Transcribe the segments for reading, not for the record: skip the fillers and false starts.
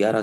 11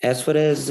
As far as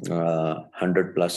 100+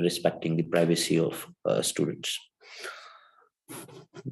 respecting the privacy of students۔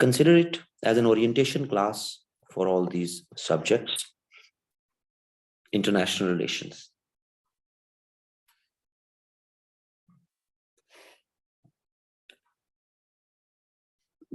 Consider it as an orientation class for all these subjects. International relations۔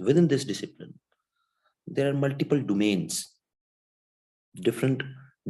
within this discipline there are multiple domains، different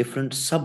different sub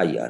IR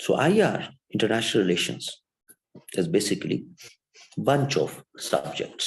So IR, international relations, is basically bunch of subjects.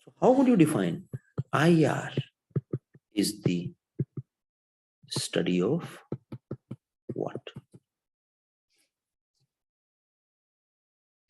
So how would you define? IR is the study of what?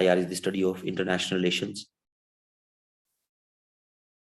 IR is the study of international relations.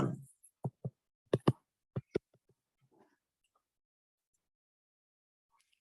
1.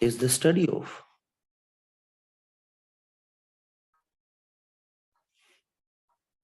is the study of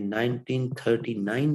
1939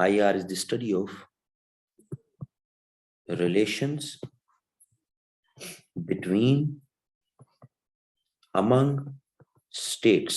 IR is the study of relations between among states.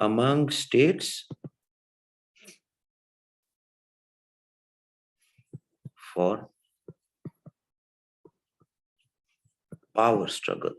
among states for power struggle.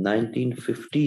1950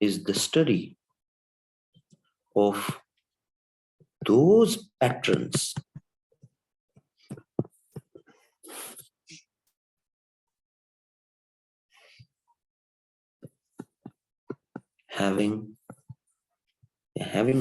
is the study of those patterns having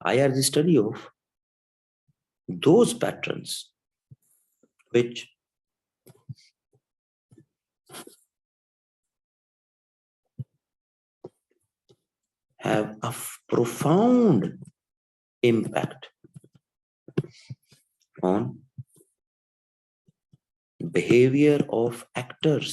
IR is the study of those patterns which have a profound impact on behavior of actors.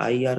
IR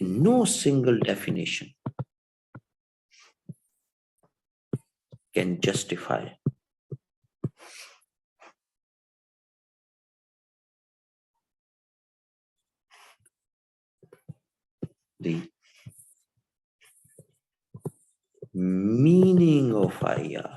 no single definition can justify the meaning of IR.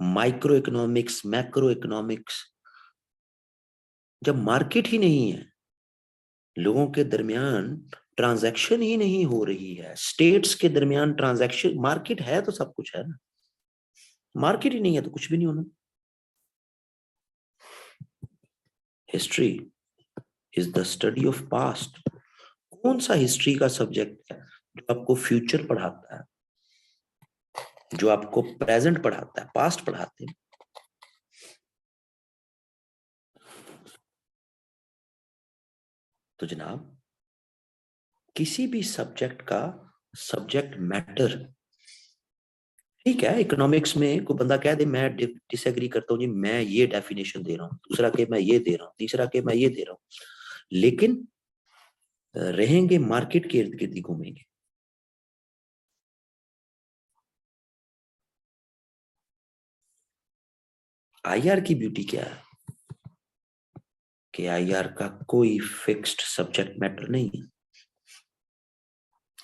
Micro economics, macro economics, जब market ही नहीं है, लोगों के दरमियान transaction ही नहीं हो रही है, स्टेट्स के दरमियान ट्रांजैक्शन, मार्केट है तो सब कुछ है ना, मार्केट ही नहीं है तो कुछ भी नहीं होना। History is the study of past. कौन सा हिस्ट्री का सब्जेक्ट है जो आपको फ्यूचर पढ़ाता है, जो आपको प्रेजेंट पढ़ाता है, पास्ट पढ़ाते हैं? तो जनाब, किसी भी सब्जेक्ट का सब्जेक्ट मैटर, ठीक है, इकोनॉमिक्स में कोई बंदा कह दे मैं डिसएग्री करता हूँ जी, मैं ये डेफिनेशन दे रहा हूँ, दूसरा के मैं ये दे रहा हूँ, तीसरा के मैं ये दे रहा हूँ, लेकिन रहेंगे मार्केट के इर्द गिर्द ही घूमेंगे। आईआर की ब्यूटी क्या है कि आईआर का कोई फिक्स्ड सब्जेक्ट मैटर नहीं है।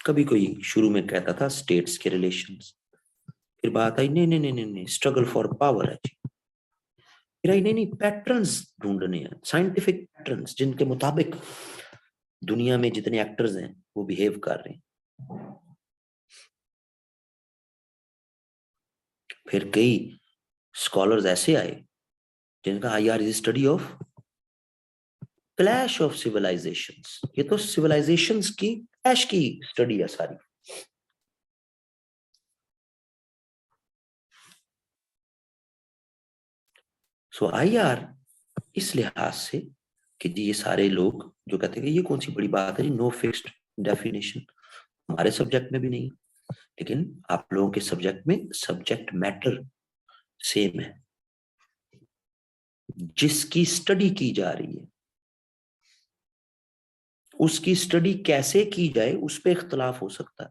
कभी कोई शुरू में कहता था स्टेट्स के रिलेशंस, फिर बात आई नहीं नहीं नहीं नहीं नहीं स्ट्रगल फॉर पावर है जी, फिर आई नहीं नहीं पैटर्न्स ढूंढने हैं, साइंटिफिक पैटर्न्स जिनके मुताबिक दुनिया में जितने एक्टर्स हैं वो बिहेव कर रहे हैं। फिर कई स्कॉलर्स ऐसे आए जिनका IR is study of clash of civilizations. ये तो सिविलाइजेशंस की क्लैश की स्टडी है सारी। सो आईआर इस लिहाज से कि जी ये सारे लोग जो कहते हैं कि ये कौन सी बड़ी बात है जी, नो फिक्स्ड डेफिनेशन, हमारे सब्जेक्ट में भी नहीं, लेकिन आप लोगों के सब्जेक्ट में सब्जेक्ट मैटर सेम है, जिसकी स्टडी की जा रही है उसकी स्टडी कैसे की जाए उस पर इख्तलाफ हो सकता है,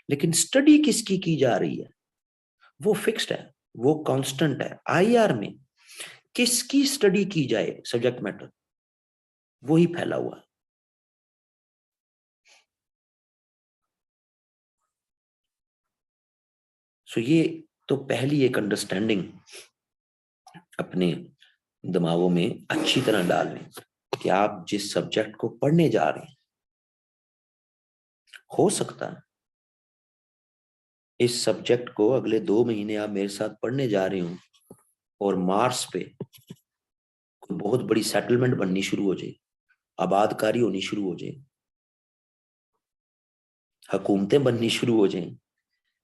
लेकिन स्टडी किसकी की जा रही है वो फिक्स्ड है, वो कांस्टेंट है। आईआर में किसकी स्टडी की जाए सब्जेक्ट मैटर वो ही फैला हुआ है। सो ये तो पहली एक अंडरस्टैंडिंग अपने दिमागों में अच्छी तरह डाल लें कि आप जिस सब्जेक्ट को पढ़ने जा रहे हैं, हो सकता है इस सब्जेक्ट को अगले 2 महीने आप मेरे साथ पढ़ने जा रहे हो और मार्स पे कोई बहुत बड़ी सेटलमेंट बननी शुरू हो जाए, आबादकारी होनी शुरू हो जाए, हुकूमतें बननी शुरू हो जाएं,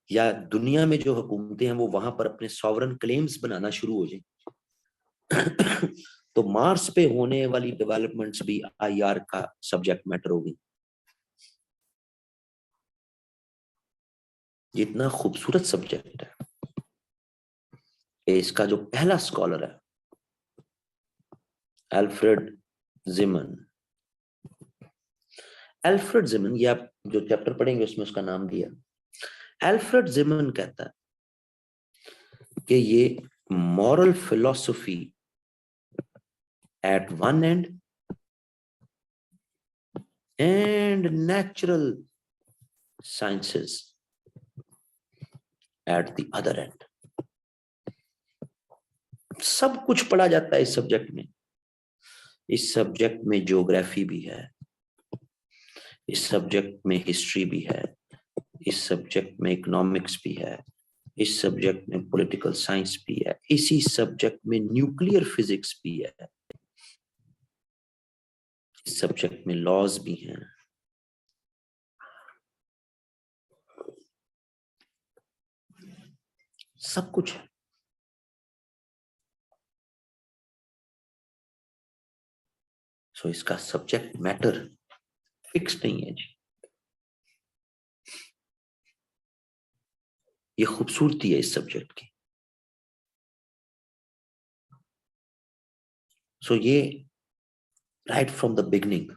या दुनिया में जो हुकूमतें हैं वो वहां पर अपने सॉवरन क्लेम्स बनाना शुरू हो जाए तो मार्स पे होने वाली डेवलपमेंट्स भी आईआर का सब्जेक्ट मैटर होगी। इतना खूबसूरत सब्जेक्ट है। इसका जो पहला स्कॉलर है एल्फ्रेड जिमन, एल्फ्रेड जिमन, ये आप जो चैप्टर पढ़ेंगे उसमें उसका नाम दिया, एल्फ्रेड जिमन कहता है कि ये moral philosophy at one end and natural sciences at the other end. सब कुछ पढ़ा जाता है इस सब्जेक्ट में। इस सब्जेक्ट में ज्योग्राफी भी है, इस सब्जेक्ट में हिस्ट्री भी है, इस सब्जेक्ट में इकोनॉमिक्स भी है, इस सब्जेक्ट में पॉलिटिकल साइंस भी है, इसी सब्जेक्ट में न्यूक्लियर फिजिक्स भी है, इस सब्जेक्ट में लॉज भी हैं। सब कुछ है। सो इसका सब्जेक्ट मैटर फिक्स नहीं है जी। ये खूबसूरती है इस सब्जेक्ट की। सो ये राइट फ्रॉम द बिगनिंग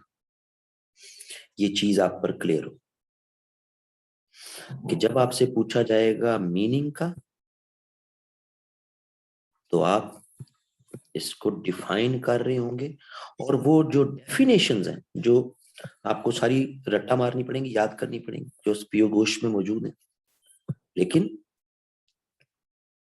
ये चीज आप पर क्लियर हो कि जब आपसे पूछा जाएगा मीनिंग का तो आप इसको डिफाइन कर रहे होंगे, और वो जो डेफिनेशंस हैं जो आपको सारी रट्टा मारनी पड़ेंगी, याद करनी पड़ेंगी, जो पीओ घोष में मौजूद है, लेकिन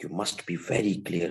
You must be very clear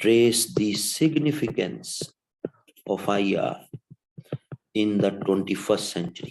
trace the significance of IR in the 21st century,